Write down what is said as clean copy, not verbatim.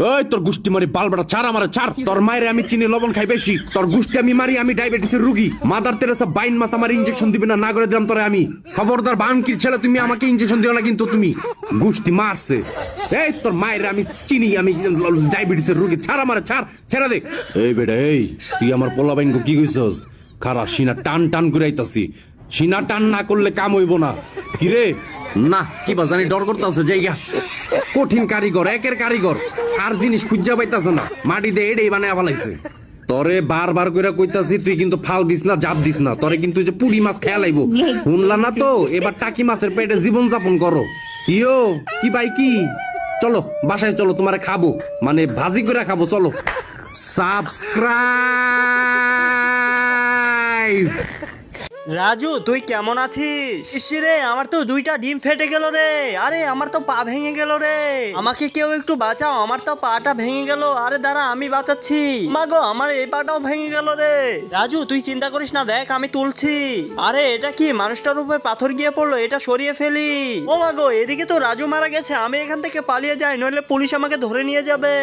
ওই তোর গুষ্টি মারি বালবাটা ছাড়, আমার ছাড়। তোর মায়ের আমি চিনি লবণ খাই বেশি, তোর গুষ্টি আমি মারি, আমি ডায়াবেটিসের রুগী। মাদার তেরেসা বাইন মাস আমার ইনজেকশন দিবে না, না করে দিলাম তোরে আমি। খবরদার বানকির ছেলে, তুমি আমাকে ইনজেকশন দিও না কিন্তু। তুমি গুষ্টি মারছে। এই তোর মায়ের আমি চিনি, আমি ডায়াবেটিসের রুগী। ছাড় আমার, ছাড়, ছেড়ে দে। এই বেটা, এই তুই আমার পোলা বাইন কি কইছস? খারা সিনা টান টান করে আইতাছি, সিনা টান না করলে কাম হইব না। কিরে না কি বা জানি ডর করতেছে জায়গা। কঠিন কারিগর, একের কারিগর, আর জিনিস খুঁজা পাইতাছে না, মাটি দিয়ে এটাই বানায় ফেলাইছে। তরে বারবার করে কইতাছি তুই কিন্তু ফাল দিস না, জাপ দিস না। তরে কিন্তু যে পুরি মাছ খেয়া লাইব, শুনলা না তো? এবার টাকি মাছের পেটে জীবন যাপন করো। কিও কি ভাই কি, চলো বাসায় চলো, তোমারে খাবো, মানে ভাজি করে খাবো। চলো সাবস্ক্রাইব। রাজু, তুই কেমন আছিস? ইসরে, আমার তো 2টা ডিম ফেটে গেল রে। আরে আমার তো পা ভেঙে গেল রে। আমাকে কেউ একটু বাঁচাও, আমার তো পাটা ভেঙে গেল। আরে দাঁড়া, আমি বাঁচাচ্ছি। মাগো, আমার এই পাটাও ভেঙে গেল রে। রাজু, তুই চিন্তা করিস না, দেখ আমি তুলছি। আরে এটা কি, মানুষটার উপরে পাথর গিয়ে পড়লো, এটা সরিয়ে ফেলি। ও মাগো, এদিকে তো রাজু মারা গেছে। আমি এখান থেকে পালিয়ে যাই, নইলে পুলিশ আমাকে ধরে নিয়ে যাবে।